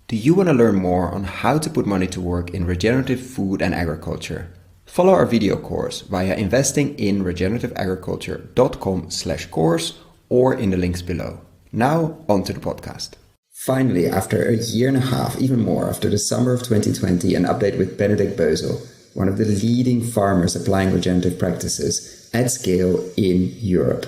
Do you want to learn more on how to put money to work in regenerative food and agriculture? Follow our video course via investinginregenerativeagriculture.com/course or in the links below. Now, on to the podcast. Finally, after a year and a half, even more, after the summer of 2020, an update with Benedikt Bösel, one of the leading farmers applying regenerative practices at scale in Europe.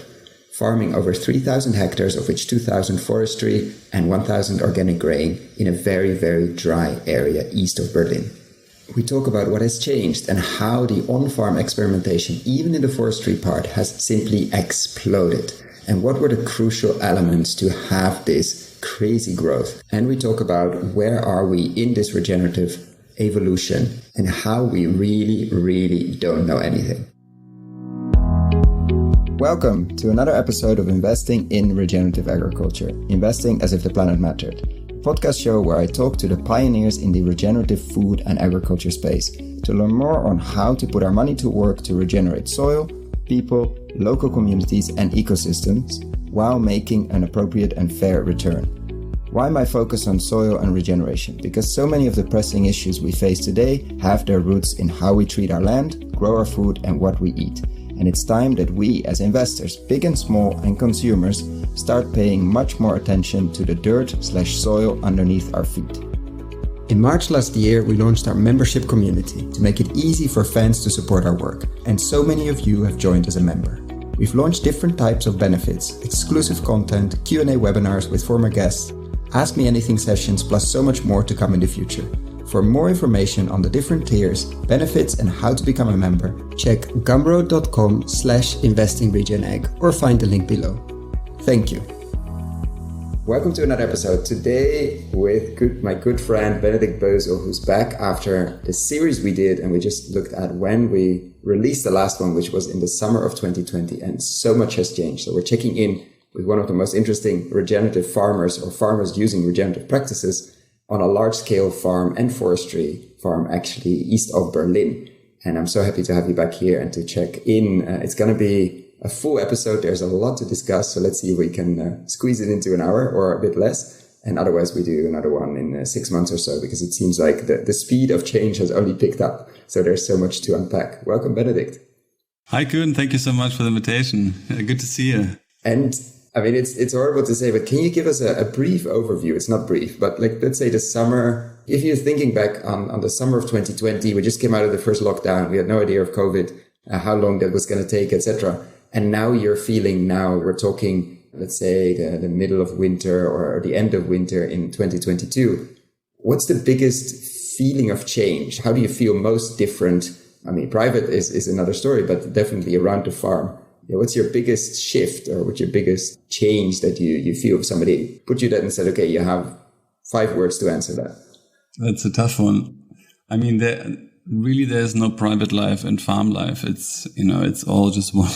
Farming over 3,000 hectares, of which 2,000 forestry and 1,000 organic grain in a very, very dry area east of Berlin. We talk about what has changed and how the on-farm experimentation, even in the forestry part, has simply exploded. And what were the crucial elements to have this crazy growth? And we talk about where are we in this regenerative evolution and how we really don't know anything. Welcome to another episode of Investing in Regenerative Agriculture, Investing as if the planet mattered, a podcast show where I talk to the pioneers in the regenerative food and agriculture space to learn more on how to put our money to work to regenerate soil, people, local communities and ecosystems while making an appropriate and fair return. Why my focus on soil and regeneration? Because so many of the pressing issues we face today have their roots in how we treat our land, grow our food and what we eat. And it's time that we as investors, big and small, and consumers start paying much more attention to the dirt/soil underneath our feet. In March last year, we launched our membership community to make it easy for fans to support our work. And so many of you have joined as a member. We've launched different types of benefits, exclusive content, Q&A webinars with former guests, Ask Me Anything sessions, plus so much more to come in the future. For more information on the different tiers, benefits and how to become a member, check gumroad.com/investingregenag or find the link below. Thank you. Welcome to another episode. Today with my good friend Benedikt Bösel, who's back after the series we did, and we just looked at when we released the last one, which was in the summer of 2020, and so much has changed. So we're checking in with one of the most interesting regenerative farmers or farmers using regenerative practices on a large-scale farm and forestry farm, actually, east of Berlin. And I'm so happy to have you back here and to check in. It's going to be a full episode. There's a lot to discuss, so let's see if we can squeeze it into an hour or a bit less. And otherwise, we do another one in 6 months or so, because it seems like the speed of change has only picked up. So there's so much to unpack. Welcome, Benedikt. Hi, Koen. Thank you so much for the invitation. Good to see you. And I mean, it's horrible to say, but can you give us a brief overview? It's not brief, but let's say the summer, if you're thinking back on the summer of 2020, we just came out of the first lockdown. We had no idea of COVID, how long that was going to take, etc. And now we're talking, let's say the middle of winter or the end of winter in 2022. What's the biggest feeling of change? How do you feel most different? I mean, private is another story, but definitely around the farm. What's your biggest shift or what's your biggest change that you feel if somebody put you that and said, okay, you have 5 words to answer that? That's a tough one. I mean, there's no private life and farm life. It's all just one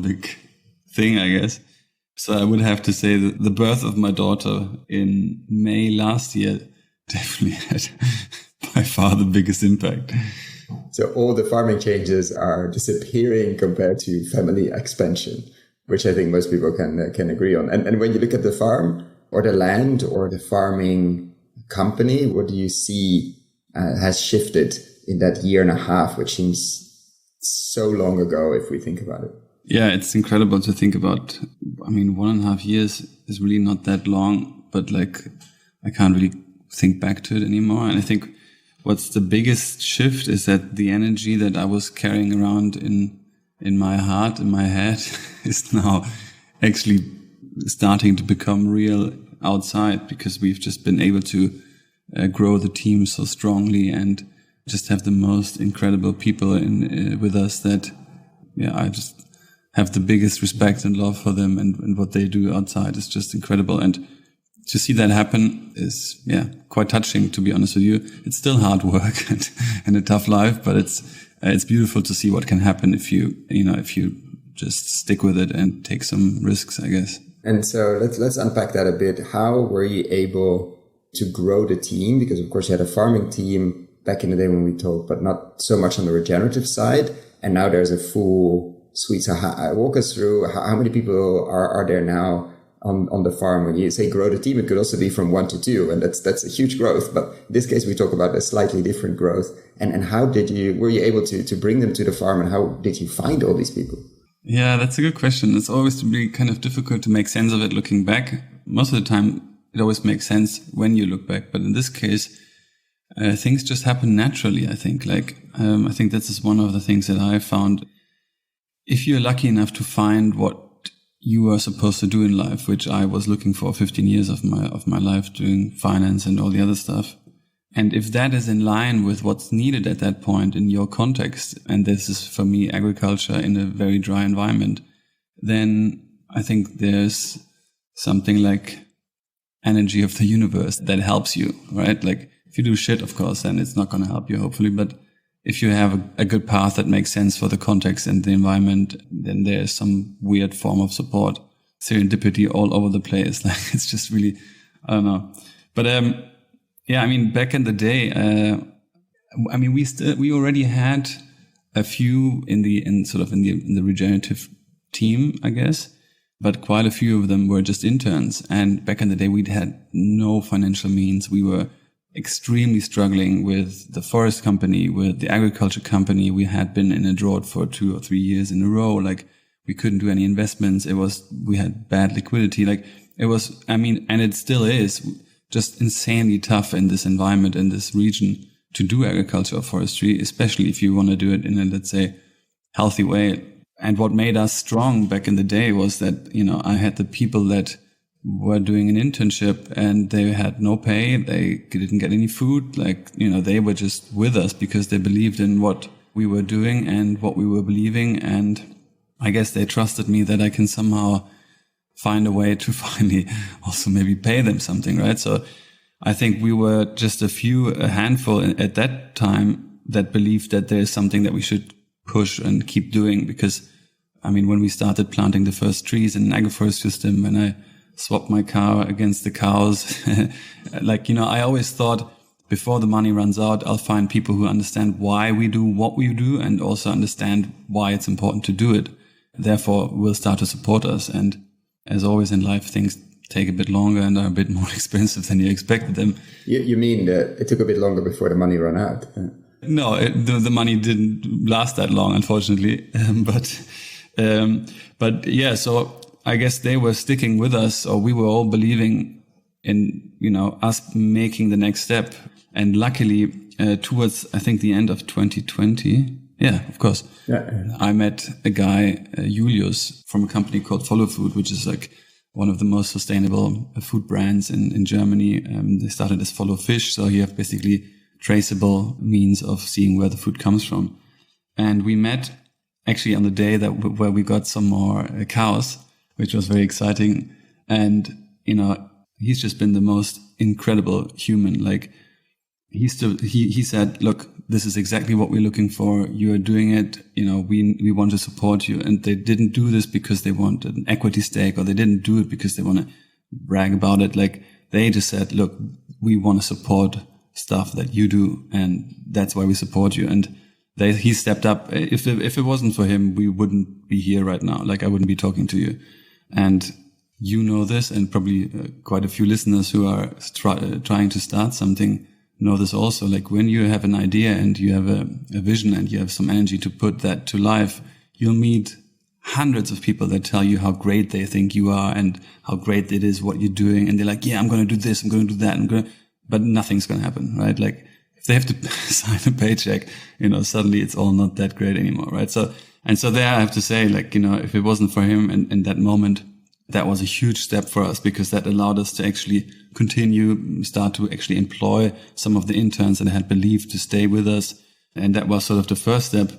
big thing, I guess. So I would have to say that the birth of my daughter in May last year definitely had by far the biggest impact. So all the farming changes are disappearing compared to family expansion, which I think most people can agree on. And when you look at the farm or the land or the farming company, what do you see has shifted in that year and a half, which seems so long ago if we think about it? Yeah, it's incredible to think about. I mean, 1.5 years is really not that long, but I can't really think back to it anymore. And I think what's the biggest shift is that the energy that I was carrying around in my heart, in my head, is now actually starting to become real outside, because we've just been able to grow the team so strongly and just have the most incredible people with us that, I just have the biggest respect and love for them, and what they do outside is just incredible. And to see that happen is, quite touching, to be honest with you. It's still hard work and a tough life, but it's beautiful to see what can happen if you just stick with it and take some risks, I guess. And so let's unpack that a bit. How were you able to grow the team? Because of course you had a farming team back in the day when we talked, but not so much on the regenerative side. And now there's a full suite. So walk us through how many people are there now? on the farm. When you say grow the team, it could also be from 1 to 2, and that's a huge growth. But in this case, we talk about a slightly different growth. And how were you able to bring them to the farm, and how did you find all these people? Yeah, that's a good question. It's always to be kind of difficult to make sense of it looking back. Most of the time, it always makes sense when you look back. But in this case, things just happen naturally, I think. I think this is one of the things that I found. If you're lucky enough to find what you are supposed to do in life, which I was looking for 15 years of my life, doing finance and all the other stuff. And if that is in line with what's needed at that point in your context, and this is for me agriculture in a very dry environment, then I think there's something like energy of the universe that helps you, right? Like if you do shit, of course, then it's not going to help you, hopefully. But if you have a good path that makes sense for the context and the environment, then there's some weird form of support, serendipity all over the place. Like it's just really, I don't know. But yeah, I mean, back in the day, I mean, we already had a few in the regenerative team, I guess, but quite a few of them were just interns. And back in the day, we'd had no financial means. We were extremely struggling with the forest company, with the agriculture company. We had been in a drought for 2 or 3 years in a row. Like we couldn't do any investments. We had bad liquidity. Like it was, I mean, and it still is just insanely tough in this environment, in this region, to do agriculture or forestry, especially if you want to do it in a, let's say, healthy way. And what made us strong back in the day was that, I had the people that were doing an internship and they had no pay. They didn't get any food. They were just with us because they believed in what we were doing and what we were believing. And I guess they trusted me that I can somehow find a way to finally also maybe pay them something, right? So I think we were just a handful at that time that believed that there's something that we should push and keep doing. Because, I mean, when we started planting the first trees in an agroforestry system, when I swapped my car against the cows, I always thought before the money runs out, I'll find people who understand why we do what we do and also understand why it's important to do it. Therefore, will start to support us. And as always in life, things take a bit longer and are a bit more expensive than you expected them. You mean that it took a bit longer before the money ran out? No, the money didn't last that long, unfortunately. But yeah, so I guess they were sticking with us, or we were all believing in, us making the next step. And luckily, towards, I think, the end of 2020, yeah, of course. Yeah. I met a guy, Julius, from a company called Follow Food, which is like one of the most sustainable food brands in Germany. They started as Follow Fish. So you have basically traceable means of seeing where the food comes from. And we met actually on the day where we got some more cows, which was very exciting. And, he's just been the most incredible human. Like he said, look, this is exactly what we're looking for. You are doing it. We want to support you. And they didn't do this because they wanted an equity stake, or they didn't do it because they want to brag about it. Like they just said, look, we want to support stuff that you do. And that's why we support you. And he stepped up. If it wasn't for him, we wouldn't be here right now. Like I wouldn't be talking to you. And this, and probably quite a few listeners who are trying to start something know this also. Like when you have an idea and you have a vision and you have some energy to put that to life, you'll meet hundreds of people that tell you how great they think you are and how great it is what you're doing. And they're like, yeah, I'm going to do this, I'm going to do that, but nothing's going to happen, right? Like if they have to sign a paycheck, suddenly it's all not that great anymore, right? So there I have to say, like, if it wasn't for him in that moment, that was a huge step for us, because that allowed us to actually start to actually employ some of the interns that had believed to stay with us. And that was sort of the first step.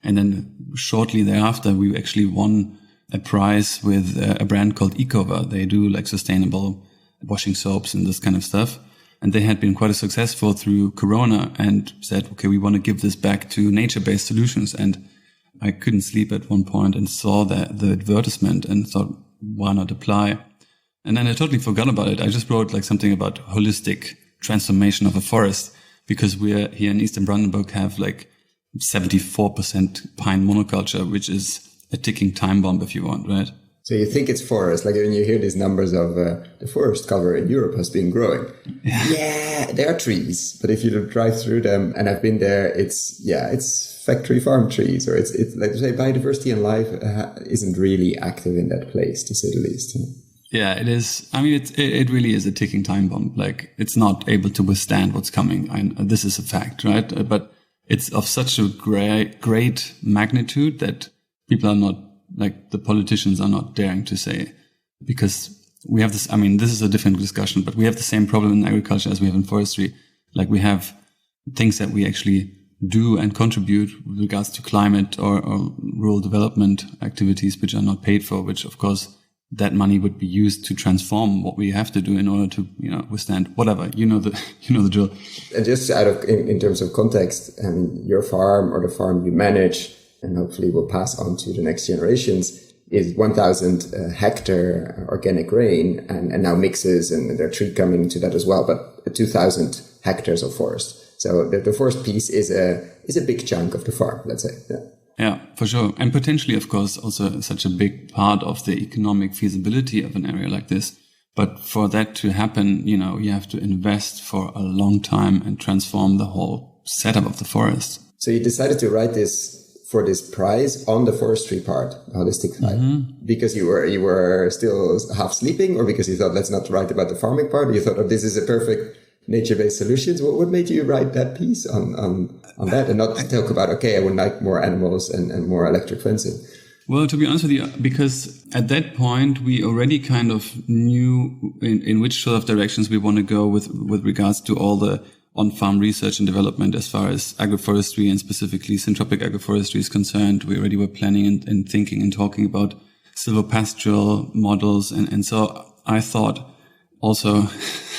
And then shortly thereafter, we actually won a prize with a brand called Ecova. They do like sustainable washing soaps and this kind of stuff. And they had been quite successful through Corona and said, okay, we want to give this back to nature-based solutions. And I couldn't sleep at one point and saw the advertisement and thought, why not apply? And then I totally forgot about it. I just wrote like something about holistic transformation of a forest, because we're here in Eastern Brandenburg have like 74% pine monoculture, which is a ticking time bomb if you want, right? So you think it's forest, like when you hear these numbers of the forest cover in Europe has been growing. Yeah, there are trees, but if you drive through them, and I've been there, it's factory farm trees, or it's like you say, biodiversity and life isn't really active in that place, to say the least. Yeah, it is. I mean, it really is a ticking time bomb. Like, it's not able to withstand what's coming. This is a fact, right? But it's of such a great magnitude that people are not, like, the politicians are not daring to say, because we have this, I mean, this is a different discussion, but we have the same problem in agriculture as we have in forestry. Like, we have things that we actually do and contribute with regards to climate or rural development activities, which are not paid for, which of course that money would be used to transform what we have to do in order to, withstand whatever, the drill. And just in terms of context, your farm or the farm you manage and hopefully will pass on to the next generations is 1,000 hectare organic rain and now mixes, and there are tree coming into that as well, but 2,000 hectares of forest. So the forest piece is a big chunk of the farm, let's say. Yeah, for sure. And potentially, of course, also such a big part of the economic feasibility of an area like this. But for that to happen, you have to invest for a long time and transform the whole setup of the forest. So you decided to write this for this prize on the forestry part, the holistic side, because you were still half sleeping, or because you thought, let's not write about the farming part, or you thought, this is a perfect nature-based solutions? What made you write that piece on that and not talk about, I would like more animals and more electric fencing? Well, to be honest with you, because at that point, we already kind of knew in which sort of directions we want to go with regards to all the on-farm research and development as far as agroforestry and specifically syntropic agroforestry is concerned. We already were planning and thinking and talking about silvopastoral models. And so I thought also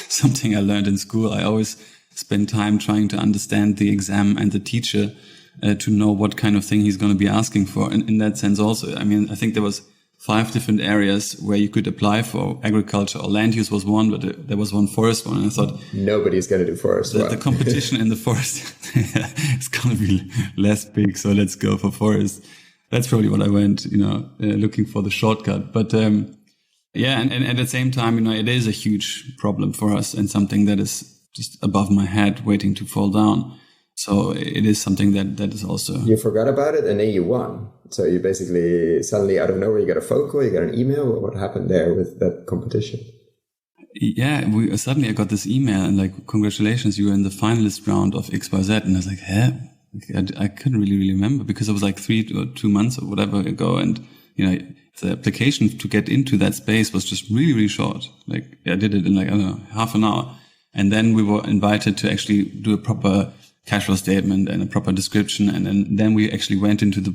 something I learned in school, I always spend time trying to understand the exam and the teacher to know what kind of thing he's going to be asking for. And in that sense also, I mean, I think there was 5 different areas where you could apply for agriculture, or land use was one, but there was one forest one. And I thought, nobody's going to do forest. The competition in the forest is going to be less big. So let's go for forest. That's probably what I went, looking for the shortcut. But, yeah. And at the same time, it is a huge problem for us and something that is just above my head waiting to fall down. So it is something that is also... You forgot about it and then you won. So you basically suddenly out of nowhere, you got a phone call, you got an email. What happened there with that competition? Yeah, suddenly I got this email and like, congratulations, you were in the finalist round of XYZ. And I was like, I couldn't really remember because it was like 3 or 2 months or whatever ago. And, the application to get into that space was just really, really short. Like, I did it in like, I don't know, half an hour. And then we were invited to actually do a proper cash flow statement and a proper description. And then we actually went into the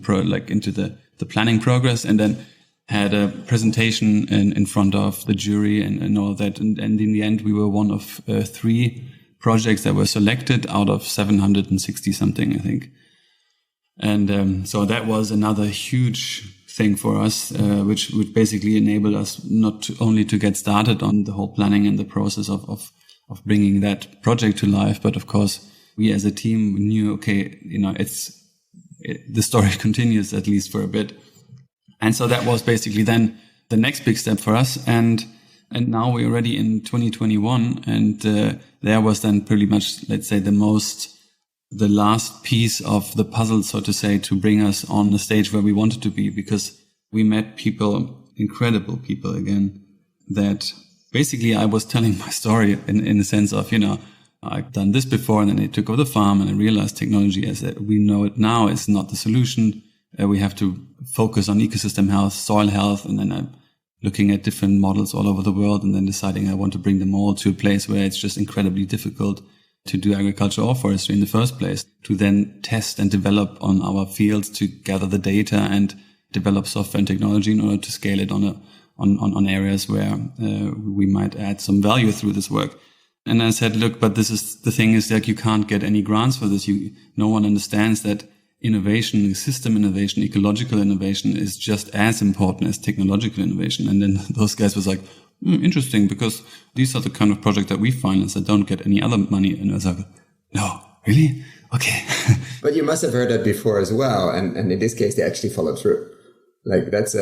planning progress, and then had a presentation in front of the jury and all of that. And in the end, we were one of 3 projects that were selected out of 760 something, I think. And so that was another huge thing for us, which would basically enable us not only to get started on the whole planning and the process of bringing that project to life, but of course we as a team knew, the story continues at least for a bit. And so that was basically then the next big step for us. And now we're already in 2021. And there was then pretty much, let's say, the last piece of the puzzle, so to say, to bring us on the stage where we wanted to be, because we met people, incredible people again, that basically I was telling my story in the sense of, I've done this before, and then I took over the farm and I realized technology as we know it now is not the solution. We have to focus on ecosystem health, soil health, and then I'm looking at different models all over the world and then deciding I want to bring them all to a place where it's just incredibly difficult to do agriculture or forestry in the first place, to then test and develop on our fields, to gather the data and develop software and technology in order to scale it on areas where we might add some value through this work. And I said, look, but this is the thing is like, you can't get any grants for this. No one understands that innovation, system innovation, ecological innovation is just as important as technological innovation. And then those guys was like, interesting, because these are the kind of projects that we finance that don't get any other money. And I was like, no, really? Okay. But you must have heard that before as well. And in this case, they actually followed through. Like that's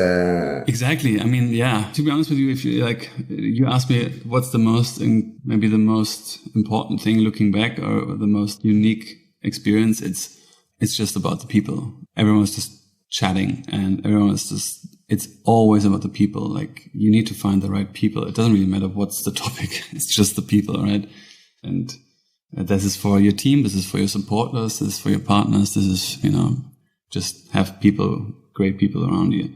exactly. I mean, yeah, to be honest with you, if you ask me what's maybe the most important thing looking back, or the most unique experience, it's just about the people. Everyone's just chatting, and it's always about the people. Like, you need to find the right people. It doesn't really matter what's the topic. It's just the people, right? And this is for your team. This is for your supporters. This is for your partners. This is, just have great people around you.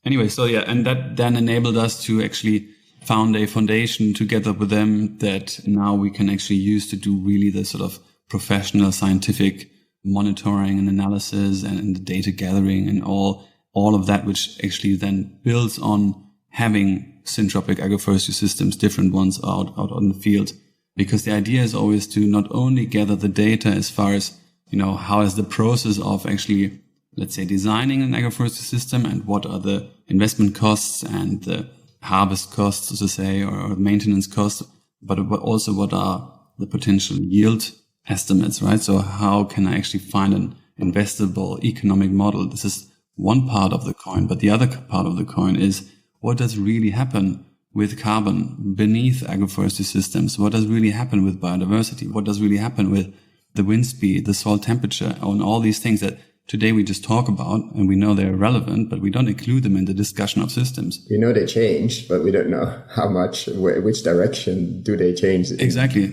Anyway, so yeah, and that then enabled us to actually found a foundation together with them that now we can actually use to do really the sort of professional scientific monitoring and analysis and the data gathering and all of that, which actually then builds on having syntropic agroforestry systems, different ones out on the field. Because the idea is always to not only gather the data as far as, how is the process of actually, let's say, designing an agroforestry system, and what are the investment costs and the harvest costs, so to say, or maintenance costs, but also what are the potential yield estimates, right? So how can I actually find an investable economic model? This is one part of the coin, but the other part of the coin is what does really happen with carbon beneath agroforestry systems? What does really happen with biodiversity? What does really happen with the wind speed, the soil temperature, and all these things that today we just talk about, and we know they're relevant, but we don't include them in the discussion of systems. We know they change, but we don't know how much, which direction do they change. Exactly.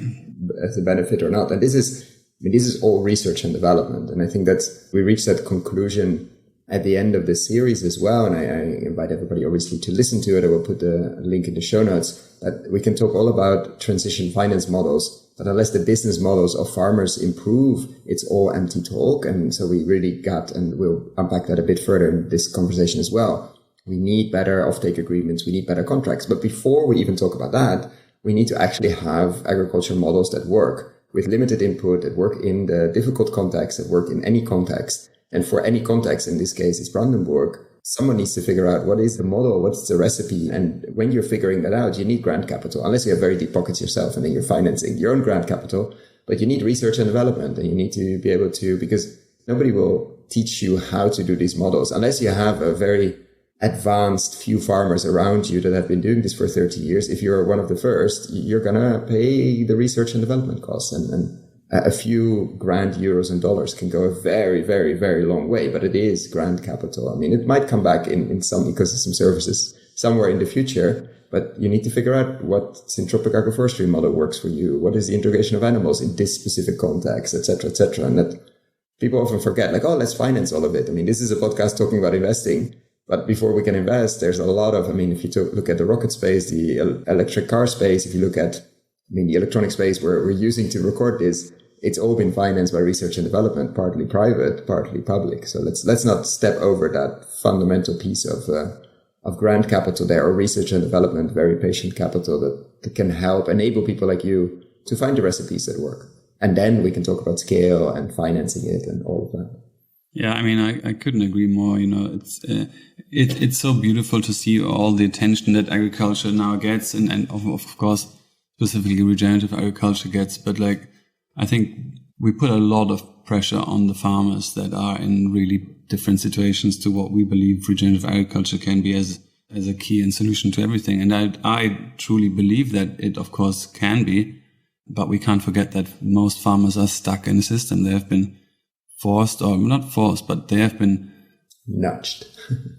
As a benefit or not. And this is all research and development. And I think we reached that conclusion at the end of the series as well. And I invite everybody obviously to listen to it. I will put the link in the show notes, that we can talk all about transition finance models. But unless the business models of farmers improve, it's all empty talk. And so we really and we'll unpack that a bit further in this conversation as well. We need better offtake agreements. We need better contracts. But before we even talk about that, we need to actually have agricultural models that work with limited input, that work in the difficult context, that work in any context. And for any context, in this case, it's Brandenburg, someone needs to figure out what is the model, what's the recipe. And when you're figuring that out, you need grant capital, unless you have very deep pockets yourself and then you're financing your own grant capital. But you need research and development, and you need to be able to, because nobody will teach you how to do these models unless you have a very advanced few farmers around you that have been doing this for 30 years. If you're one of the first, you're going to pay the research and development costs, and a few grand euros and dollars can go a very, very, very long way, but it is grant capital. I mean, it might come back in some ecosystem services somewhere in the future, but you need to figure out what syntropic agroforestry model works for you. What is the integration of animals in this specific context, et cetera, et cetera. And that people often forget, like, oh, let's finance all of it. I mean, this is a podcast talking about investing. But before we can invest, there's a lot of, if you look at the rocket space, the electric car space, if you look at, the electronic space where we're using to record this, it's all been financed by research and development, partly private, partly public. So let's not step over that fundamental piece of grant capital there, or research and development, very patient capital that can help enable people like you to find the recipes that work. And then we can talk about scale and financing it and all of that. Yeah, I couldn't agree more. It's so beautiful to see all the attention that agriculture now gets, and of course, specifically regenerative agriculture gets. But I think we put a lot of pressure on the farmers that are in really different situations to what we believe regenerative agriculture can be as a key and solution to everything. And I truly believe that it, of course, can be, but we can't forget that most farmers are stuck in the system. They have been forced, or not forced, but they have been nudged,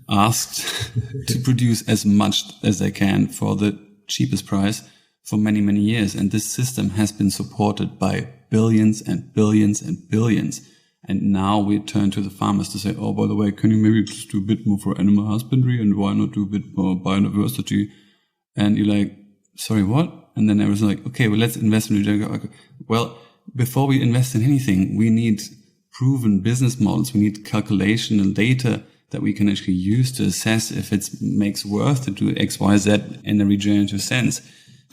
asked to produce as much as they can for the cheapest price for many, many years. And this system has been supported by billions and billions and billions. And now we turn to the farmers to say, oh, by the way, can you maybe just do a bit more for animal husbandry, and why not do a bit more biodiversity? And you're like, sorry, what? And then I was like, okay, well, let's invest in. Well, before we invest in anything, we need proven business models. We need calculation and data that we can actually use to assess if it makes worth to do X, Y, Z in a regenerative sense.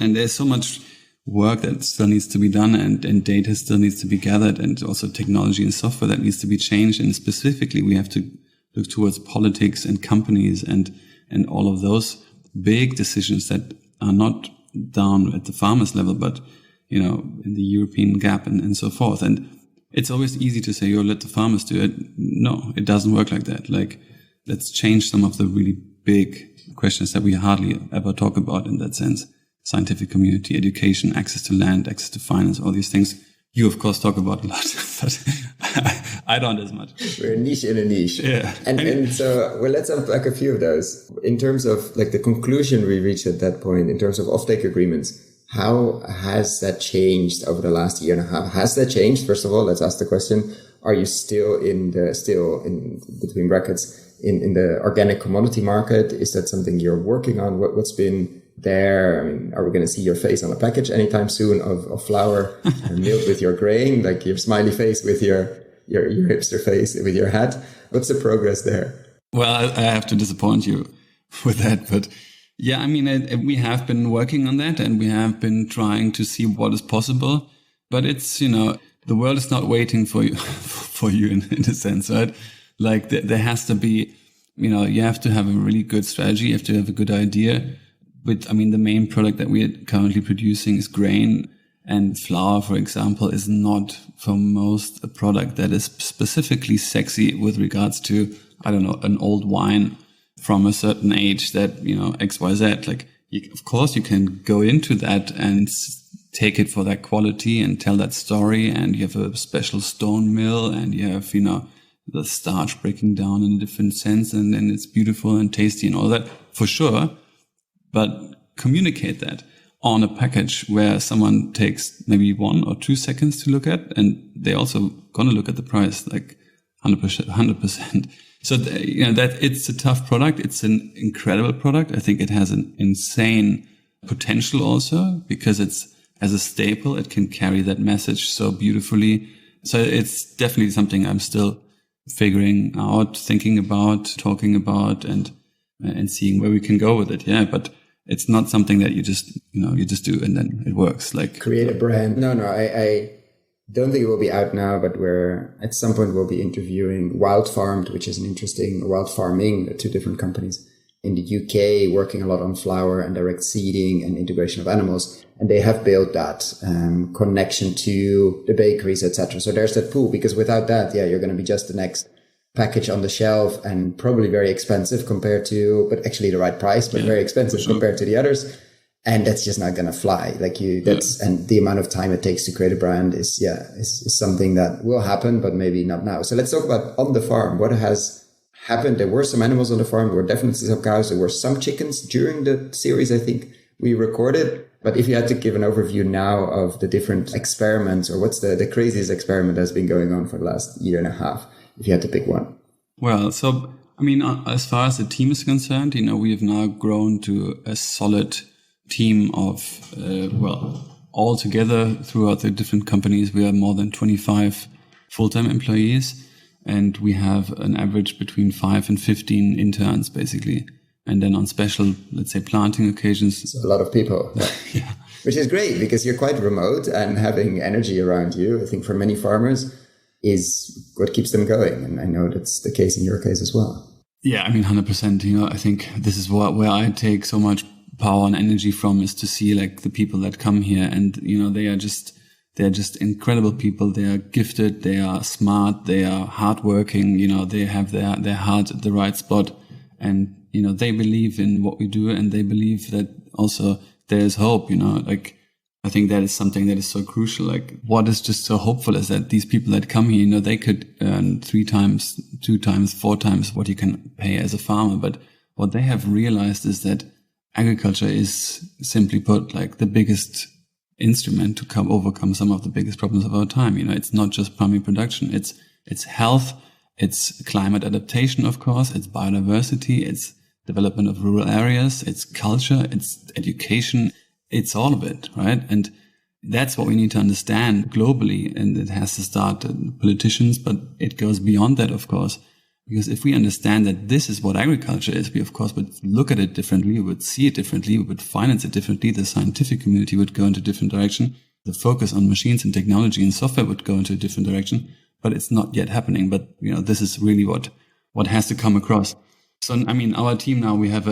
And there's so much work that still needs to be done, and data still needs to be gathered, and also technology and software that needs to be changed. And specifically, we have to look towards politics and companies and all of those big decisions that are not down at the farmers level, but, in the European gap and so forth. And it's always easy to say, let the farmers do it. No, it doesn't work like that. let's change some of the really big questions that we hardly ever talk about in that sense. Scientific community, education, access to land, access to finance, all these things. You, of course, talk about a lot, but I don't as much. We're a niche in a niche. Yeah. And so, well, let's unpack a few of those. In terms of like the conclusion we reached at that point, in terms of offtake agreements, how has that changed over the last year and a half? Has that changed? First of all, let's ask the question. Are you still in between brackets in the organic commodity market? Is that something you're working on? What's been there? I mean, are we going to see your face on a package anytime soon of flour milled with your grain, like your smiley face with your hipster face with your hat? What's the progress there? Well, I have to disappoint you with that, but yeah, I mean, we have been working on that and we have been trying to see what is possible, but it's, the world is not waiting for you in a sense, right? Like there has to be, you have to have a really good strategy. You have to have a good idea. But the main product that we are currently producing is grain, and flour, for example, is not for most a product that is specifically sexy with regards to, an old wine from a certain age that, XYZ. Like, of course you can go into that and take it for that quality and tell that story. And you have a special stone mill and you have, the starch breaking down in a different sense. And then it's beautiful and tasty and all that for sure. But communicate that on a package where someone takes maybe 1 or 2 seconds to look at, and they also gonna look at the price, like 100%. So, that it's a tough product. It's an incredible product. I think it has an insane potential also because it's, as a staple, it can carry that message so beautifully. So it's definitely something I'm still figuring out, thinking about, talking about, and seeing where we can go with it. Yeah, but it's not something that you just do and then it works. Like create a brand. No, I don't think it will be out now, but at some point we'll be interviewing Wild Farmed, which is an interesting wild farming, 2 different companies in the UK working a lot on flour and direct seeding and integration of animals. And they have built that connection to the bakeries, etc. So there's that pool, because without that, you're going to be just the next package on the shelf and probably very expensive compared to, but actually the right price, but very expensive compared to the others. And that's just not going to fly. And the amount of time it takes to create a brand is something that will happen, but maybe not now. So let's talk about on the farm. What has happened? There were some animals on the farm. There were definitely some cows. There were some chickens during the series, I think we recorded. But if you had to give an overview now of the different experiments, or what's the craziest experiment that's been going on for the last year and a half, if you had to pick one? Well, so, as far as the team is concerned, we have now grown to a solid team of, all together throughout the different companies, we are more than 25 full-time employees, and we have an average between 5 and 15 interns, basically. And then on special, let's say, planting occasions. So a lot of people. Yeah. Which is great because you're quite remote, and having energy around you, I think for many farmers, is what keeps them going. And I know that's the case in your case as well. Yeah, 100%. I think this is where I take so much power and energy from, is to see like the people that come here, and they are just incredible people. They are gifted, they are smart, they are hardworking. They have their heart at the right spot, and they believe in what we do, and they believe that also there is hope. I think that is something that is so crucial. Like, what is just so hopeful is that these people that come here, they could earn 3 times, 2 times, 4 times what you can pay as a farmer. But what they have realized is that agriculture is, simply put, like the biggest instrument to overcome some of the biggest problems of our time. It's not just primary production. It's health. It's climate adaptation, of course. It's biodiversity. It's development of rural areas. It's culture. It's education. It's all of it, right? And that's what we need to understand globally. And it has to start at politicians, but it goes beyond that, of course. Because if we understand that this is what agriculture is, we, of course, would look at it differently, we would see it differently, we would finance it differently, the scientific community would go into a different direction, the focus on machines and technology and software would go into a different direction, but it's not yet happening. But, this is really what has to come across. So, our team now, we have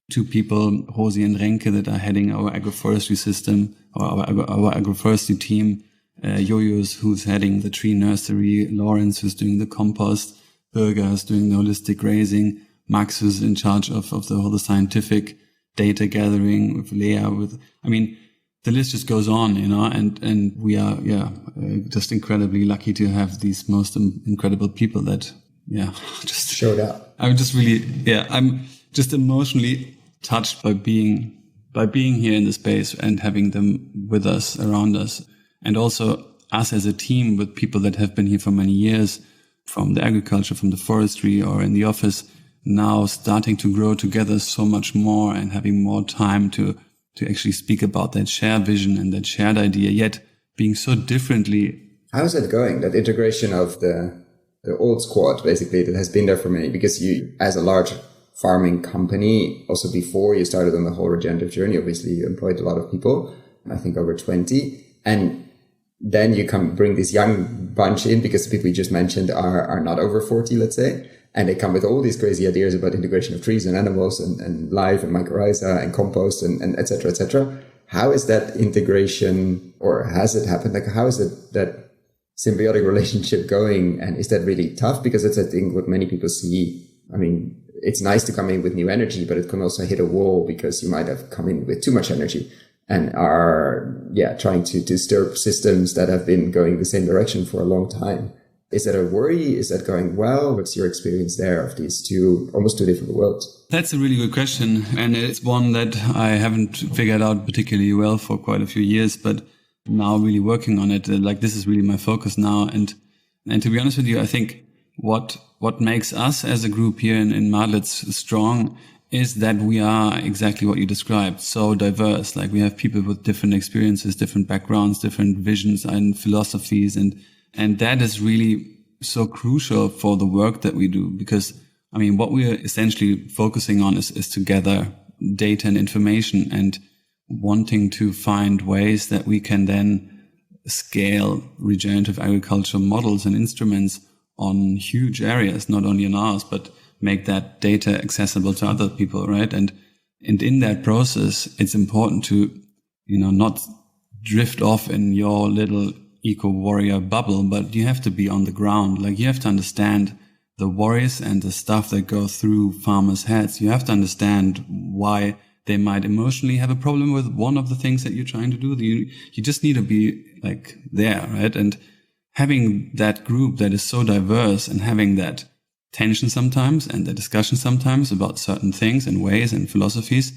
2 people, Rosi and Renke, that are heading our agroforestry system, or our agroforestry team, Jojo's, who's heading the tree nursery, Lawrence, who's doing the compost, Birger is doing the holistic grazing, Max, who's in charge of the scientific data gathering, with Leah, the list just goes on, and we are, just incredibly lucky to have these most incredible people that, just showed up. I'm just emotionally touched by being here in the space and having them with us, around us. And also us as a team with people that have been here for many years, from the agriculture, from the forestry, or in the office, now starting to grow together so much more and having more time to actually speak about that shared vision and that shared idea, yet being so differently. How's that going? That integration of the old squad, basically, that has been there for many, because you, as a large farming company, also before you started on the whole regenerative journey, obviously you employed a lot of people, I think over 20, and then you bring this young bunch in, because the people you just mentioned are not over 40, let's say. And they come with all these crazy ideas about integration of trees and animals and life and mycorrhiza and compost and et cetera, et cetera. How is that integration, or has it happened? Like, how is that symbiotic relationship going? And is that really tough? Because it's, I think, what many people see. I mean, it's nice to come in with new energy, but it can also hit a wall because you might have come in with too much energy and are, trying to disturb systems that have been going the same direction for a long time. Is that a worry? Is that going well? What's your experience there of these almost two different worlds? That's a really good question. And it's one that I haven't figured out particularly well for quite a few years, but now really working on it. Like, this is really my focus now. And to be honest with you, I think what makes us as a group here in Madlitz strong is that we are exactly what you described, so diverse. Like, we have people with different experiences, different backgrounds, different visions and philosophies, and that is really so crucial for the work that we do, because, what we're essentially focusing on is to gather data and information and wanting to find ways that we can then scale regenerative agriculture models and instruments on huge areas, not only on ours, but make that data accessible to other people, right? And in that process, it's important to, not drift off in your little eco-warrior bubble, but you have to be on the ground. Like, you have to understand the worries and the stuff that go through farmers' heads. You have to understand why they might emotionally have a problem with one of the things that you're trying to do. You just need to be like there, right? And having that group that is so diverse and having that tension sometimes and the discussion sometimes about certain things and ways and philosophies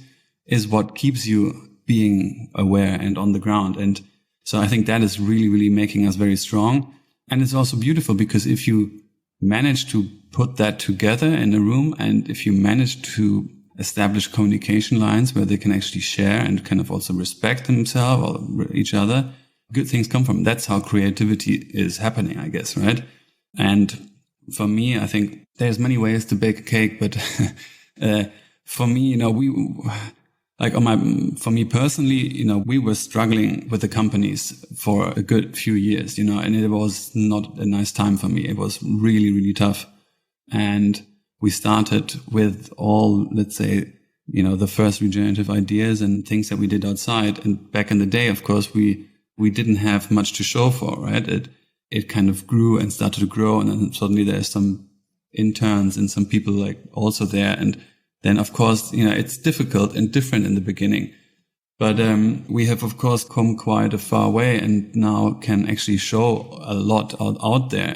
is what keeps you being aware and on the ground. And so I think that is really, really making us very strong. And it's also beautiful because if you manage to put that together in a room, and if you manage to establish communication lines where they can actually share and kind of also respect themselves or each other, good things come from it. That's how creativity is happening, I guess, right? And for me, I think there's many ways to bake a cake, but for me, for me personally, we were struggling with the companies for a good few years, and it was not a nice time for me. It was really, really tough. And we started with all, let's say, the first regenerative ideas and things that we did outside. And back in the day, of course, we didn't have much to show for, right? It kind of grew and started to grow. And then suddenly there's some interns and some people like also there. And then, of course, it's difficult and different in the beginning. But we have, of course, come quite a far way and now can actually show a lot out there.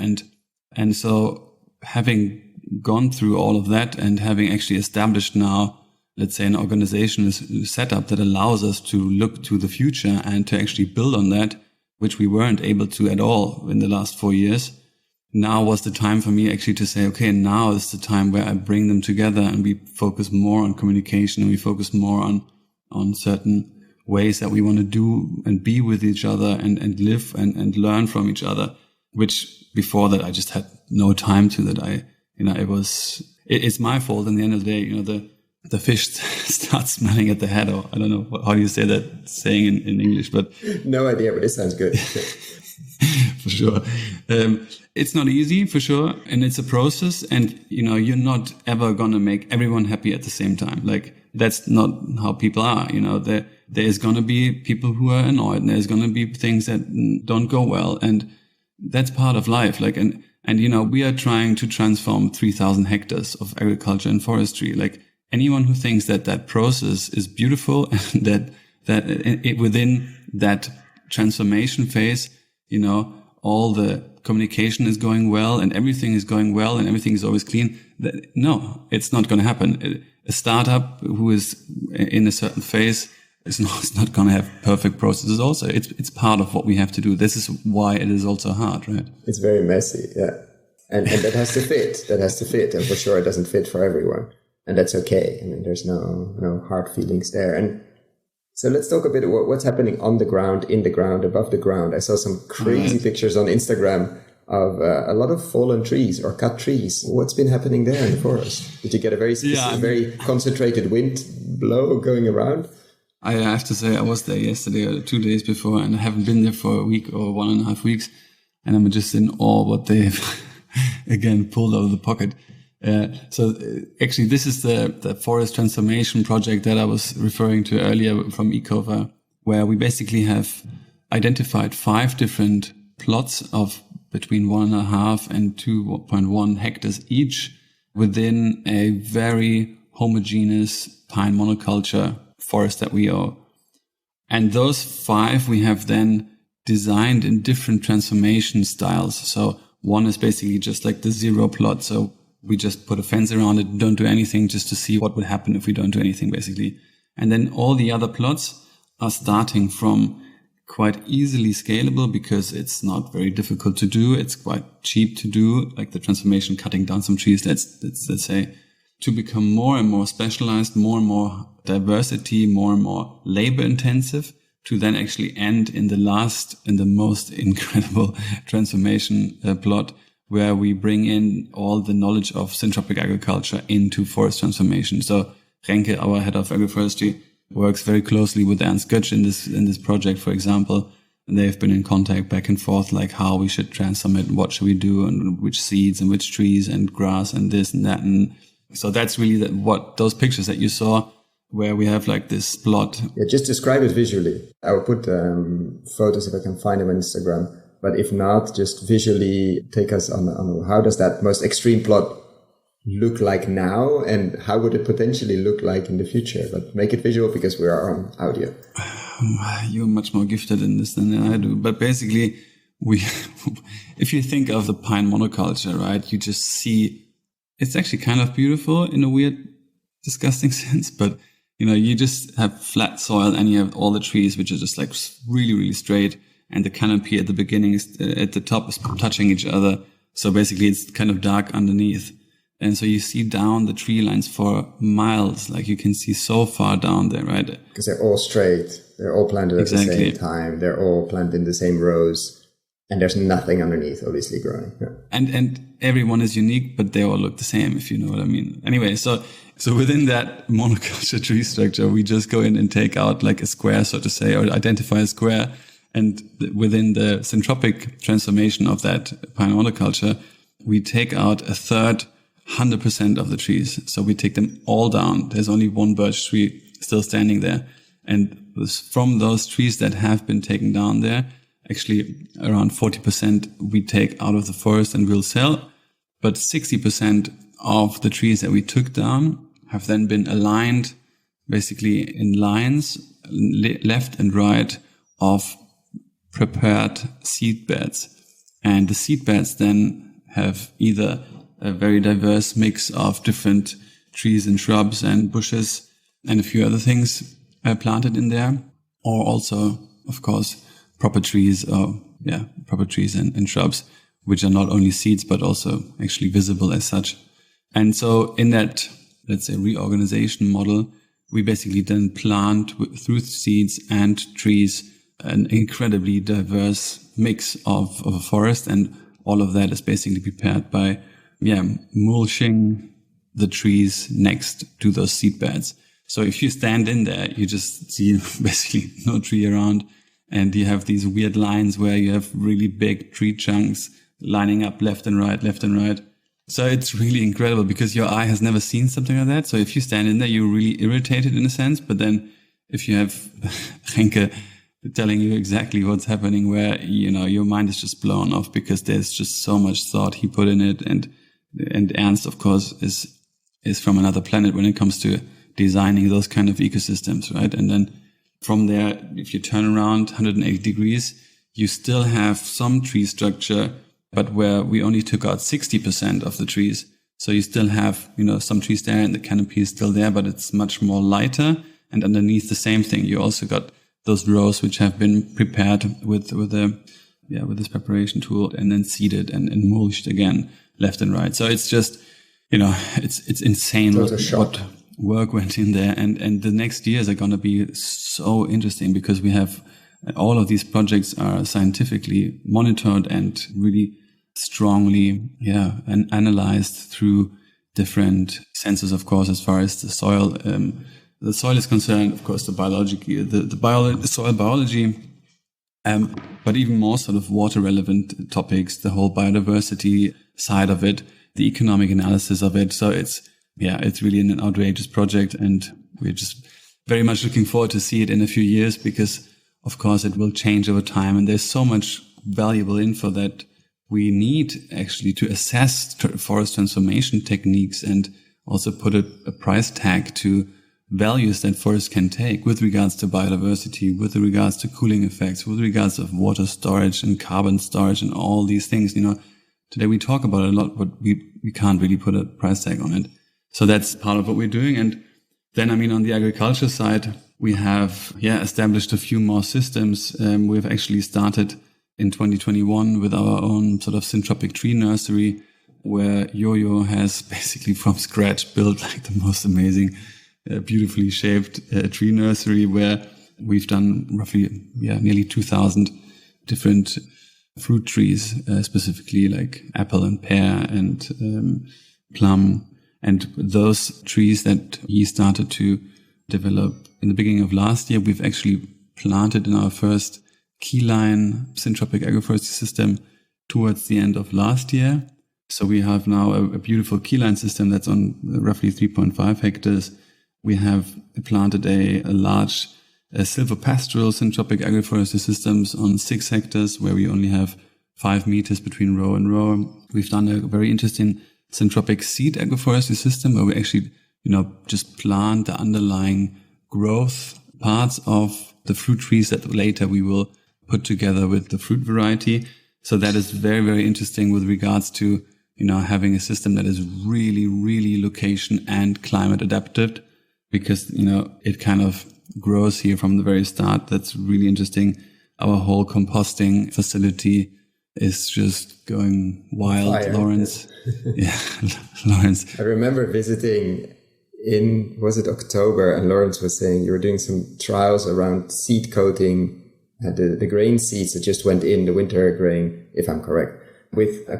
And so having gone through all of that and having actually established now, let's say, an organization is set up that allows us to look to the future and to actually build on that, which we weren't able to at all in the last 4 years. Now was the time for me actually to say, okay, now is the time where I bring them together and we focus more on communication and we focus more on certain ways that we want to do and be with each other and live and learn from each other, which before that I just had no time to that. It's my fault in the end of the day, the fish starts smelling at the head, or I don't know, how do you say that saying in English, but. No idea, but it sounds good. For sure. It's not easy, for sure. And it's a process. And, you're not ever going to make everyone happy at the same time. Like, that's not how people are. There is going to be people who are annoyed and there's going to be things that don't go well. And that's part of life. Like, and And, you know, we are trying to transform 3,000 hectares of agriculture and forestry. Like anyone who thinks that that process is beautiful and that within that transformation phase, you know, all the communication is going well and everything is going well and everything is always clean. No, it's not going to happen. A startup who is in a certain phase is not going to have perfect processes also. It's part of what we have to do. This is why it is also hard, right? It's very messy, yeah. And that has to fit. That has to fit. And for sure it doesn't fit for everyone. And that's okay. I mean, there's no hard feelings there. And so let's talk a bit about what's happening on the ground, in the ground, above the ground. I saw some crazy pictures on Instagram of a lot of fallen trees or cut trees. What's been happening there in the forest? Did you get a very specific, very concentrated wind blow going around? I have to say I was there yesterday or 2 days before, and I haven't been there for a week or 1.5 weeks. And I'm just in awe what they've again pulled out of the pocket. So actually, this is the forest transformation project that I was referring to earlier from Ecova, where we basically have identified 5 different plots of between 1.5 and 2.1 hectares each within a very homogeneous pine monoculture forest that we own. And those 5 we have then designed in different transformation styles. So one is basically just like the zero plot. So we just put a fence around it, don't do anything, just to see what would happen if we don't do anything, basically. And then all the other plots are starting from quite easily scalable because it's not very difficult to do. It's quite cheap to do, like the transformation, cutting down some trees, let's say, to become more and more specialized, more and more diversity, more and more labor intensive, to then actually end in the most incredible transformation plot, where we bring in all the knowledge of syntropic agriculture into forest transformation. So Renke, our head of agroforestry, works very closely with Ernst Götsch in this project, for example. And they've been in contact back and forth, like how we should transform it, what should we do, and which seeds and which trees and grass and this and that. And so that's really what those pictures that you saw, where we have like this plot. Yeah, just describe it visually. I will put photos if I can find them on Instagram. But if not, just visually take us on how does that most extreme plot look like now, and how would it potentially look like in the future? But make it visual because we are on audio. You're much more gifted in this than I do. But basically, if you think of the pine monoculture, right, you just see it's actually kind of beautiful in a weird, disgusting sense. But, you know, you just have flat soil and you have all the trees, which are just like really, really straight. And the canopy at the beginning is at the top is touching each other. So basically it's kind of dark underneath. And so you see down the tree lines for miles, like you can see so far down there, right? Because they're all straight. They're all planted at the same time. They're all planted in the same rows. And there's nothing underneath, obviously, growing. Yeah. And everyone is unique, but they all look the same, if you know what I mean. Anyway, so within that monoculture tree structure, we just go in and take out like a square, so to say, or identify a square. And within the syntropic transformation of that pine monoculture, we take out 100% of the trees. So we take them all down. There's only one birch tree still standing there. And from those trees that have been taken down there, actually around 40% we take out of the forest and we'll sell. But 60% of the trees that we took down have then been aligned basically in lines, left and right, of prepared seed beds. And the seed beds then have either a very diverse mix of different trees and shrubs and bushes and a few other things planted in there, or also, of course, proper trees and shrubs, which are not only seeds, but also actually visible as such. And so in that, let's say, reorganization model, we basically then plant through seeds and trees an incredibly diverse mix of a forest. And all of that is basically prepared by, mulching the trees next to those seed beds. So if you stand in there, you just see basically no tree around. And you have these weird lines where you have really big tree chunks lining up left and right. So it's really incredible because your eye has never seen something like that. So if you stand in there, you're really irritated in a sense. But then if you have Renke telling you exactly what's happening, where, your mind is just blown off because there's just so much thought he put in it. And Ernst, of course, is from another planet when it comes to designing those kind of ecosystems, right? And then from there, if you turn around 180 degrees, you still have some tree structure, but where we only took out 60% of the trees. So you still have, some trees there and the canopy is still there, but it's much more lighter. And underneath the same thing, you also got those rows which have been prepared with this preparation tool and then seeded and mulched again, left and right. So it's just, it's insane what work went in there. And the next years are going to be so interesting because we have all of these projects are scientifically monitored and really strongly, and analyzed through different sensors, of course, as far as the soil, is concerned, of course, the soil biology, but even more sort of water relevant topics, the whole biodiversity side of it, the economic analysis of it. So it's really an outrageous project, and we're just very much looking forward to see it in a few years because, of course, it will change over time. And there's so much valuable info that we need actually to assess forest transformation techniques and also put a price tag to values that forests can take with regards to biodiversity, with regards to cooling effects, with regards of water storage and carbon storage and all these things. Today we talk about it a lot, but we can't really put a price tag on it. So that's part of what we're doing. And then, on the agriculture side, we have, established a few more systems. We've actually started in 2021 with our own sort of syntropic tree nursery, where Yo-Yo has basically from scratch built like the most amazing, beautifully shaped tree nursery, where we've done roughly, nearly 2,000 different fruit trees, specifically like apple and pear and plum. And those trees that he started to develop in the beginning of last year, we've actually planted in our first keyline syntropic agroforestry system towards the end of last year. So we have now a beautiful keyline system that's on roughly 3.5 hectares. We have planted a large silvopastoral syntropic agroforestry systems on 6 hectares, where we only have 5 meters between row and row. We've done a very interesting syntropic seed agroforestry system where we actually, just plant the underlying growth parts of the fruit trees that later we will put together with the fruit variety. So that is very, very interesting with regards to, having a system that is really, really location and climate adapted, because, it kind of grows here from the very start. That's really interesting. Our whole composting facility is just going wild. Fire. Lawrence. Lawrence. I remember visiting was it October, and Lawrence was saying you were doing some trials around seed coating the grain seeds that just went in the winter grain, if I'm correct, with a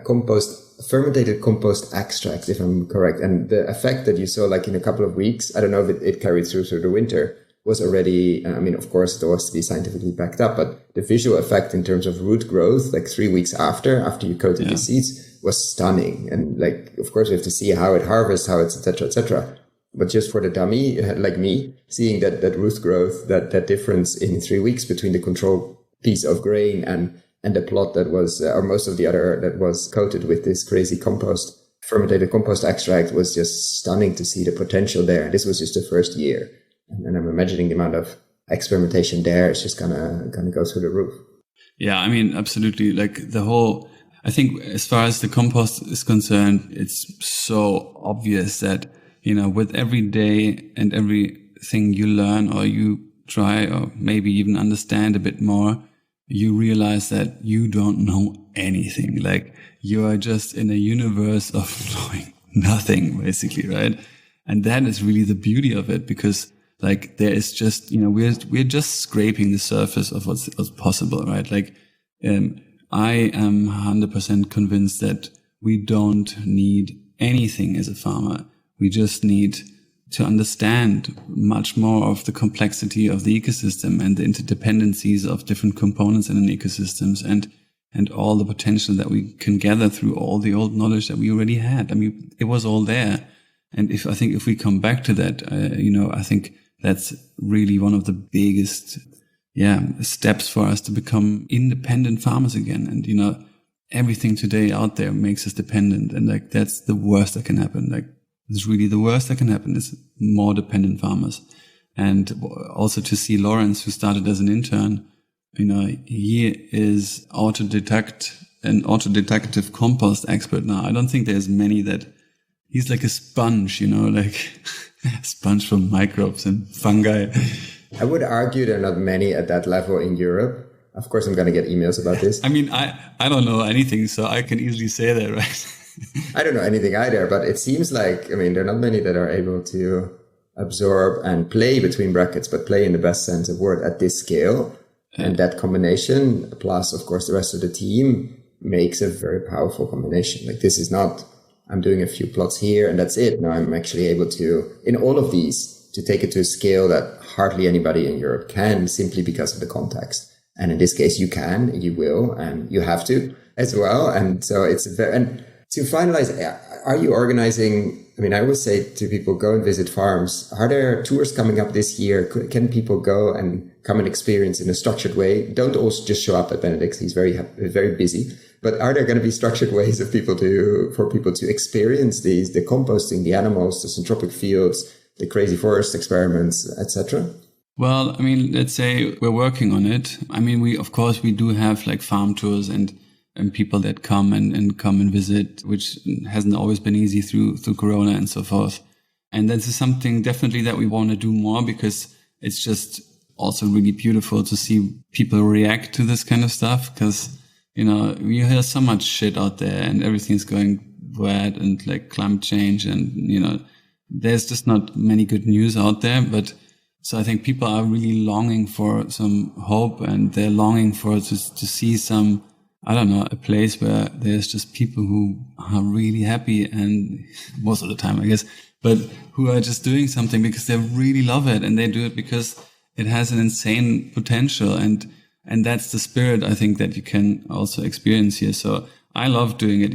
fermented compost extract, if I'm correct. And the effect that you saw, like in a couple of weeks, I don't know if it carried through the winter, was already, of course, it was to be scientifically backed up, but the visual effect in terms of root growth, like 3 weeks after you coated the seeds, was stunning. And of course, we have to see how it harvests, how it's, et cetera, et cetera. But just for the dummy, like me, seeing that root growth, that difference in 3 weeks between the control piece of grain and the plot that was, or most of the other that was coated with this crazy fermented compost extract, was just stunning to see the potential there. This was just the first year. And I'm imagining the amount of experimentation there is just gonna go through the roof. Yeah, absolutely. I think as far as the compost is concerned, it's so obvious that, with every day and everything you learn or you try or maybe even understand a bit more, you realize that you don't know anything. Like, you are just in a universe of knowing nothing, basically, right? And that is really the beauty of it, because there is just, we're just scraping the surface of what's possible, right? I am 100% convinced that we don't need anything as a farmer. We just need to understand much more of the complexity of the ecosystem and the interdependencies of different components in an ecosystem, and all the potential that we can gather through all the old knowledge that we already had. It was all there. And if we come back to that, I think that's really one of the biggest, steps for us to become independent farmers again. And, everything today out there makes us dependent. And like, that's the worst that can happen. Like, it's really the worst that can happen is more dependent farmers. And also to see Lawrence, who started as an intern, he is autodidactive compost expert now. I don't think there's many that he's like a sponge, like a sponge for microbes and fungi. I would argue there are not many at that level in Europe. Of course, I'm going to get emails about this. I mean, I don't know anything, so I can easily say that, right? I don't know anything either, but it seems like, there are not many that are able to absorb and play between brackets, but play in the best sense of word at this scale. And that combination, plus, of course, the rest of the team makes a very powerful combination. Like, this is not, I'm doing a few plots here and that's it. No, I'm actually able to, in all of these, to take it to a scale that hardly anybody in Europe can, simply because of the context. And in this case, you can, you will, and you have to as well. And so it's and to finalize, are you organizing? I always say to people, go and visit farms. Are there tours coming up this year? Can people go and come and experience in a structured way? Don't all just show up at Benedikt. He's very busy. But are there going to be structured ways for people to experience the composting, the animals, the syntropic fields, the crazy forest experiments, etc.? Well, let's say we're working on it. We do have like farm tours and people that come and visit, which hasn't always been easy through Corona and so forth. And this is something definitely that we want to do more, because it's just also really beautiful to see people react to this kind of stuff. Because, you hear so much shit out there and everything's going bad, and like climate change, and, there's just not many good news out there. But so I think people are really longing for some hope, and they're longing to see some, a place where there's just people who are really happy, and most of the time, I guess, but who are just doing something because they really love it, and they do it because it has an insane potential. And that's the spirit, I think, that you can also experience here. So I love doing it.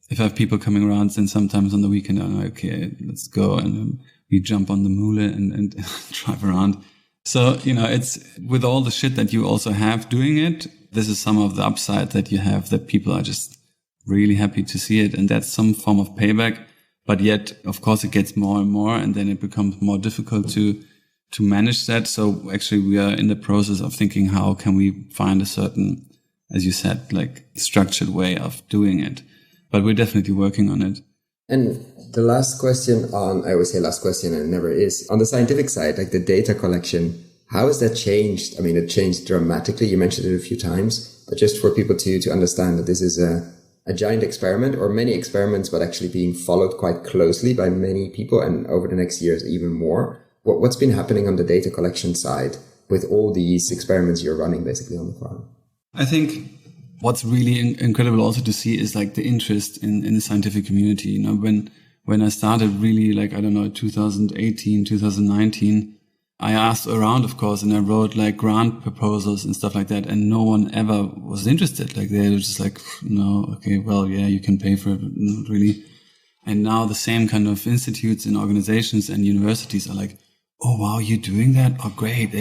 If I have people coming around, then sometimes on the weekend, I'm like, okay, let's go. And we jump on the mule and drive around. So, it's with all the shit that you also have doing it, this is some of the upside that you have, that people are just really happy to see it. And that's some form of payback. But yet, of course, it gets more and more, and then it becomes more difficult to manage that. So actually, we are in the process of thinking, how can we find a certain, as you said, like structured way of doing it? But we're definitely working on it. And the last question I always say last question, and it never is, on the scientific side, like the data collection, how has that changed? It changed dramatically. You mentioned it a few times, but just for people to understand that this is a giant experiment, or many experiments, but actually being followed quite closely by many people, and over the next years, even more. What's been happening on the data collection side with all these experiments you're running basically on the farm? I think what's really incredible also to see is like the interest in the scientific community. When I started really 2018, 2019, I asked around, of course, and I wrote like grant proposals and stuff like that. And no one ever was interested. Like they were just like, no, okay, well, yeah, you can pay for it, but not really. And now the same kind of institutes and organizations and universities are like, oh, wow, you're doing that? Oh, great.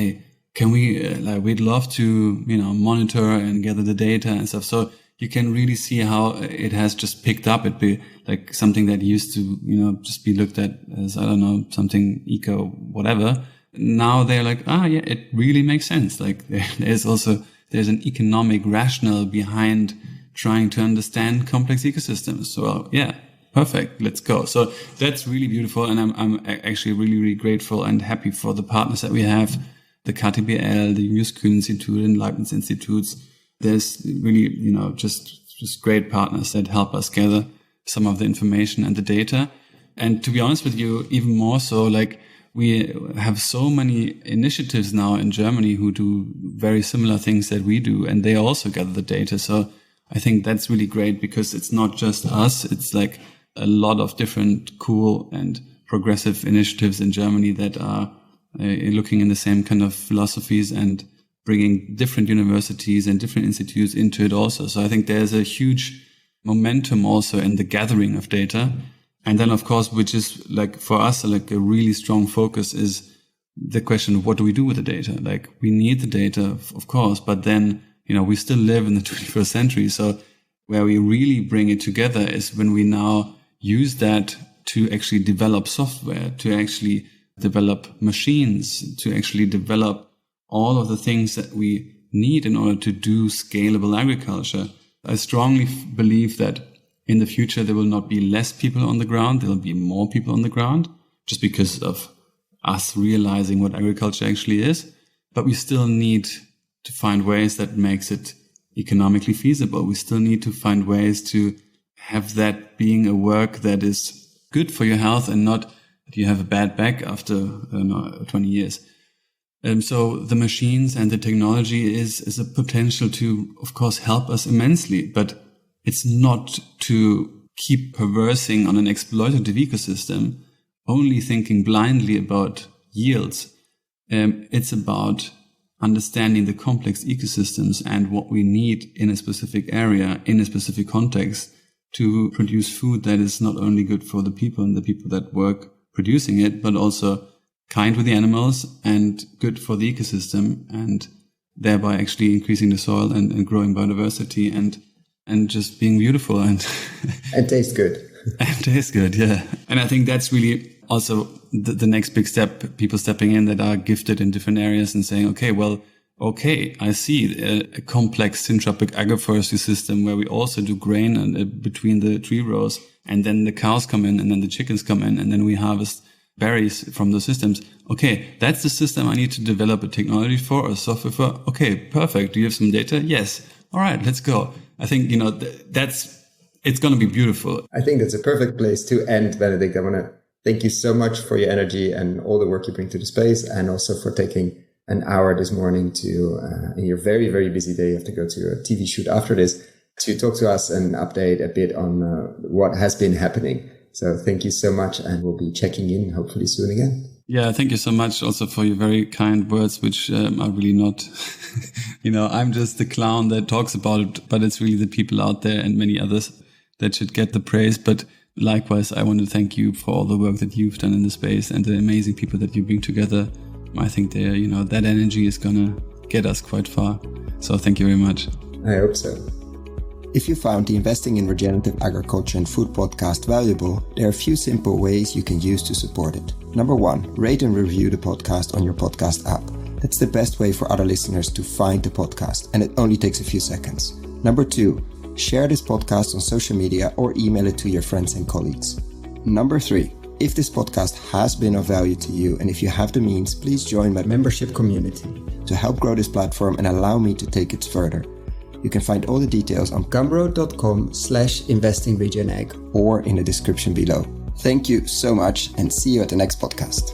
Can we, we'd love to, monitor and gather the data and stuff. So you can really see how it has just picked up. It'd be like something that used to, just be looked at as, something eco, whatever. Now they're like, yeah, it really makes sense. Like there's an economic rationale behind trying to understand complex ecosystems. So yeah, perfect. Let's go. So that's really beautiful. And I'm actually really, really grateful and happy for the partners that we have. The KTBL, the Koen Institute and Leibniz Institutes. There's really, just great partners that help us gather some of the information and the data. And to be honest with you, even more so, we have so many initiatives now in Germany who do very similar things that we do, and they also gather the data. So I think that's really great, because it's not just us. It's like a lot of different cool and progressive initiatives in Germany that are looking in the same kind of philosophies and bringing different universities and different institutes into it also. So I think there's a huge momentum also in the gathering of data. And then, of course, which is for us, a really strong focus is the question of what do we do with the data? Like, we need the data, of course, but then, we still live in the 21st century. So where we really bring it together is when we now use that to actually develop software, to actually develop machines, to actually develop all of the things that we need in order to do scalable agriculture. I strongly believe that in the future, there will not be less people on the ground. There will be more people on the ground just because of us realizing what agriculture actually is. But we still need to find ways that makes it economically feasible. We still need to find ways to have that being a work that is good for your health and not that you have a bad back after 20 years. So the machines and the technology is a potential to, of course, help us immensely, but it's not to keep perversing on an exploitative ecosystem, only thinking blindly about yields. It's about understanding the complex ecosystems and what we need in a specific area, in a specific context, to produce food that is not only good for the people and the people that work producing it, but also kind with the animals and good for the ecosystem, and thereby actually increasing the soil and growing biodiversity and just being beautiful and and taste good. And taste good, yeah. And I think that's really also the next big step, people stepping in that are gifted in different areas and saying, okay, I see a complex syntropic agroforestry system where we also do grain and between the tree rows, and then the cows come in and then the chickens come in and then we harvest berries from those systems. Okay, that's the system I need to develop a technology for or software for. Okay, perfect. Do you have some data? Yes. All right, let's go. I think, it's going to be beautiful. I think that's a perfect place to end, Benedikt. I want to thank you so much for your energy and all the work you bring to the space, and also for taking an hour this morning to, in your very, very busy day, you have to go to a TV shoot after this, to talk to us and update a bit on what has been happening. So thank you so much, and we'll be checking in hopefully soon again. Yeah, thank you so much also for your very kind words, which are really not, I'm just the clown that talks about it, but it's really the people out there and many others that should get the praise. But likewise, I want to thank you for all the work that you've done in the space and the amazing people that you bring together. I think that energy is going to get us quite far. So thank you very much. I hope so. If you found the Investing in Regenerative Agriculture and Food podcast valuable, there are a few simple ways you can use to support it. Number 1, rate and review the podcast on your podcast app. That's the best way for other listeners to find the podcast, and it only takes a few seconds. Number 2, share this podcast on social media or email it to your friends and colleagues. Number 3, if this podcast has been of value to you, and if you have the means, please join my membership community to help grow this platform and allow me to take it further. You can find all the details on gumroad.com/investingregenag or in the description below. Thank you so much, and see you at the next podcast.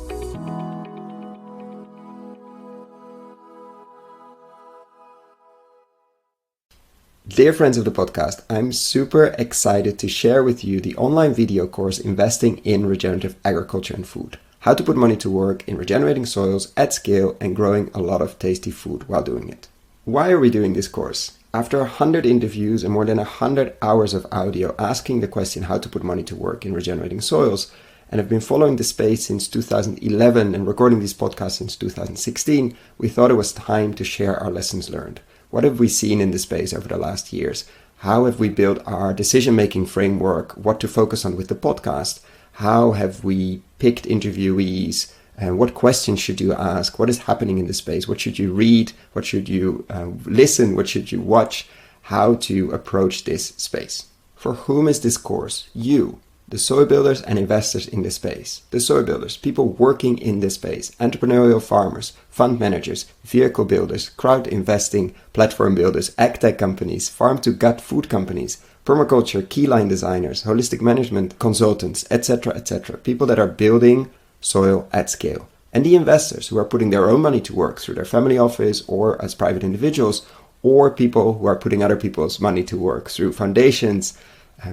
Dear friends of the podcast, I'm super excited to share with you the online video course Investing in Regenerative Agriculture and Food. How to put money to work in regenerating soils at scale and growing a lot of tasty food while doing it. Why are we doing this course? After 100 interviews and more than 100 hours of audio asking the question how to put money to work in regenerating soils, and have been following the space since 2011 and recording these podcasts since 2016, we thought it was time to share our lessons learned. What have we seen in the space over the last years? How have we built our decision-making framework? What to focus on with the podcast? How have we picked interviewees? And what questions should you ask? What is happening in the space? What should you read? What should you listen? What should you watch? How to approach this space? For whom is this course? You, the soil builders and investors in this space. The soil builders, people working in this space, entrepreneurial farmers, fund managers, vehicle builders, crowd investing, platform builders, agtech companies, farm-to-gut food companies, permaculture, keyline designers, holistic management consultants, etc., etc. People that are building soil at scale. And the investors who are putting their own money to work through their family office or as private individuals, or people who are putting other people's money to work through foundations,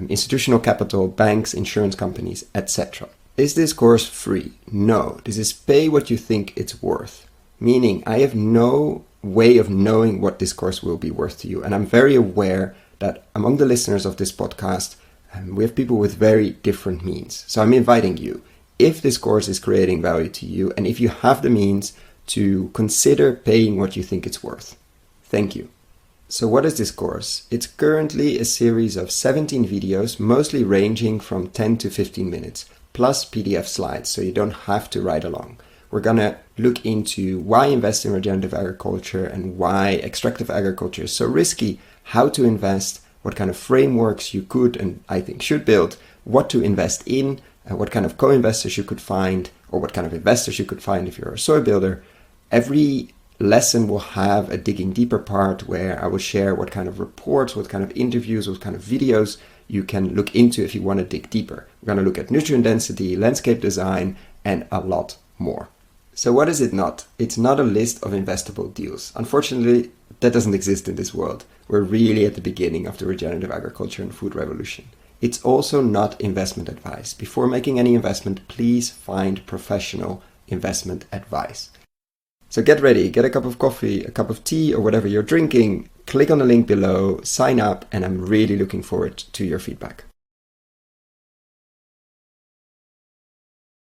institutional capital, banks, insurance companies, etc. Is this course free? No. This is pay what you think it's worth. Meaning, I have no way of knowing what this course will be worth to you. And I'm very aware that among the listeners of this podcast, we have people with very different means. So I'm inviting you. if this course is creating value to you and if you have the means to consider paying what you think it's worth. Thank you. So what is this course? It's currently a series of 17 videos, mostly ranging from 10 to 15 minutes, plus PDF slides, so you don't have to ride along. We're going to look into why invest in regenerative agriculture and why extractive agriculture is so risky, how to invest, what kind of frameworks you could and I think should build, what to invest in, what kind of co-investors you could find, or what kind of investors you could find if you're a soy builder. Every lesson will have a digging deeper part where I will share what kind of reports, what kind of interviews, what kind of videos you can look into if you want to dig deeper. We're going to look at nutrient density, landscape design, and a lot more. So what is it not? It's not a list of investable deals. Unfortunately, that doesn't exist in this world. We're really at the beginning of the regenerative agriculture and food revolution. It's also not investment advice. Before making any investment, please find professional investment advice. So get ready, get a cup of coffee, a cup of tea, or whatever you're drinking. Click on the link below, sign up, and I'm really looking forward to your feedback.